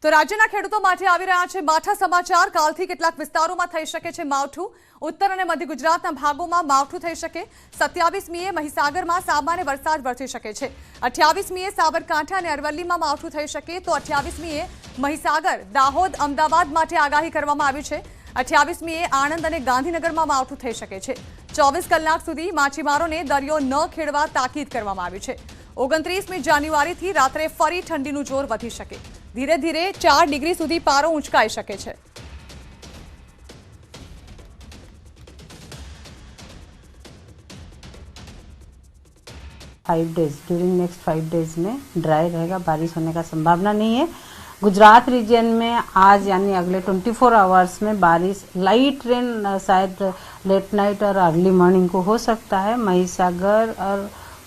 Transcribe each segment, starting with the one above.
તો રાજ્યના ખેડૂતો માટે આવી રહ્યા છે માઠા સમાચાર। કાલથી કેટલાક વિસ્તારોમાં થઈ શકે છે માવઠું। ઉત્તર અને મધ્ય ગુજરાતના ભાગોમાં માવઠું થઈ શકે। 27મીએ મહીસાગરમાં સામાન્ય વરસાદ વરસી શકે છે। 28મીએ સાબરકાંઠા અને અરવલ્લીમાં માવઠું થઈ શકે તો 28મીએ મહીસાગર, દાહોદ, અમદાવાદ માટે આગાહી કરવામાં આવી છે। 28મીએ આણંદ અને ગાંધીનગરમાં માવઠું થઈ શકે છે। 24 કલાક સુધી માછીમારોને દરિયો ન ખેડવા તાકીદ કરવામાં આવી છે। 29મી જાન્યુઆરીથી રાત્રે ફરી ઠંડીનું જોર વધી શકે। ધીરે ધીરે 4 ડિગ્રી સુધી પારો ઊંચકાઈ શકે છે। ड्यूरिंग नेक्स्ट 5 डेज में ड्राई रहेगा, बारिश होने का संभावना नहीं है। गुजरात रीजन में आज यानी अगले 24 आवर्स में बारिश, लाइट रेन शायद लेट नाइट और अर्ली मॉर्निंग को हो सकता है। महिसागर और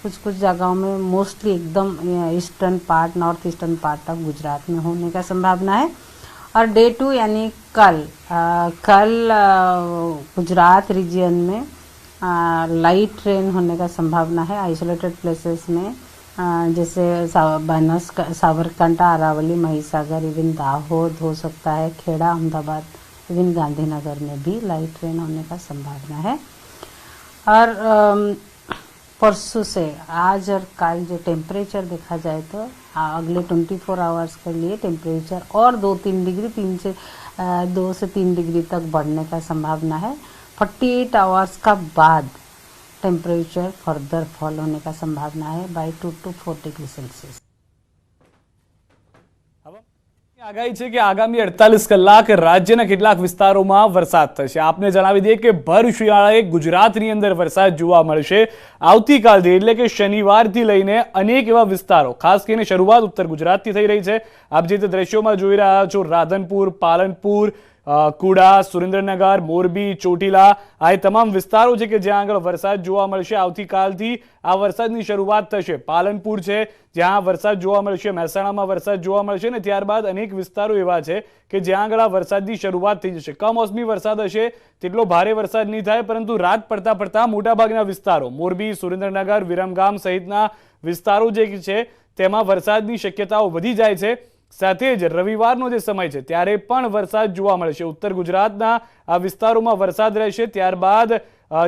कुछ जगहों में मोस्टली एकदम eastern part, north eastern part तक गुजरात में होने का संभावना है। और डे 2 यानी कल गुजरात रीजन में लाइट रेन होने का संभावना है। आइसोलेटेड प्लेसेस में जैसे साबरकांठा, अरावली, महिसागर, इवन दाहोद हो सकता है, खेड़ा, अहमदाबाद, इवन गांधीनगर में भी लाइट रेन होने का संभावना है। और परसों से आज और कल जो टेम्परेचर देखा जाए तो अगले 24 आवर्स के लिए टेम्परेचर और 2 से 3 डिग्री तक बढ़ने का संभावना है। 48 आवर्स का बाद टेम्परेचर फर्दर फॉल होने का संभावना है बाय 2 to 4 डिग्री सेल्सियस। आगाही છે કે આગામી 48 કલાક રાજ્યના કેટલાક વિસ્તારોમાં વરસાદ થશે। આપને જણાવી દઈએ કે ભર શિયાળાએ ગુજરાતની અંદર વરસાદ જોવા મળશે। આવતીકાલથી એટલે કે શનિવારથી લઈને અનેક એવા વિસ્તારો, ખાસ કરીને શરૂઆત ઉત્તર ગુજરાતથી થઈ રહી છે। આપ જે દ્રશ્યોમાં જોઈ રહ્યા છો, રાધનપુર, પાલનપુર, કુડા, સુરેન્દ્રનગર, મોરબી, ચોટીલા, આ તમામ વિસ્તારો છે કે જ્યાં આગળ વરસાદ જોવા મળશે। આવતીકાલથી આ વરસાદની શરૂઆત થશે। પાલનપુર છે જ્યાં વરસાદ જોવા મળશે, મહેસાણામાં વરસાદ જોવા મળશે ને ત્યારબાદ અનેક વિસ્તારો એવા છે કે જ્યાં આગળ આ વરસાદની શરૂઆત થઈ જશે। કમોસમી વરસાદ હશે, તેટલો ભારે વરસાદ નહીં થાય, પરંતુ રાત પડતા પડતા મોટાભાગના વિસ્તારો, મોરબી, સુરેન્દ્રનગર, વિરમગામ સહિતના વિસ્તારો જે છે તેમાં વરસાદની શક્યતાઓ વધી જાય છે। સાથે જ રવિવારનો જે સમય છે ત્યારે પણ વરસાદ જોવા મળશે। ઉત્તર ગુજરાતના આ વિસ્તારોમાં વરસાદ રહેશે, ત્યારબાદ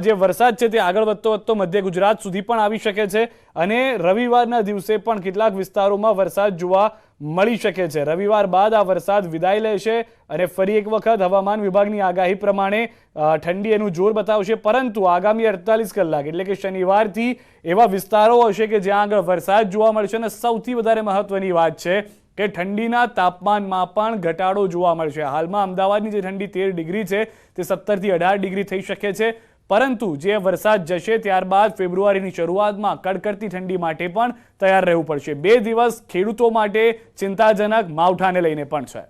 જે વરસાદ છે તે આગળ વધતો મધ્ય ગુજરાત સુધી પણ આવી શકે છે અને રવિવારના દિવસે પણ કેટલાક વિસ્તારોમાં વરસાદ જોવા મળી શકે છે। રવિવાર બાદ આ વરસાદ વિદાય લેશે અને ફરી એક વખત હવામાન વિભાગની આગાહી પ્રમાણે ઠંડી એનું જોર બતાવશે। પરંતુ આગામી 48 કલાક એટલે કે શનિવારથી એવા વિસ્તારો હશે કે જ્યાં આગળ વરસાદ જોવા મળશે અને સૌથી વધારે મહત્વની વાત છે કે ઠંડીના તાપમાનમાં પણ ઘટાડો જોવા મળશે। હાલમાં અમદાવાદની જે ઠંડી 13 ડિગ્રી છે તે 17 થી 18 ડિગ્રી થઈ શકે છે, પરંતુ જે વરસાદ જશે ત્યારબાદ ફેબ્રુઆરીની શરૂઆતમાં કડકડતી ઠંડી માટે પણ તૈયાર રહેવું પડશે। 2 દિવસ ખેડૂતો માટે ચિંતાજનક માવઠાને લઈને પણ છે।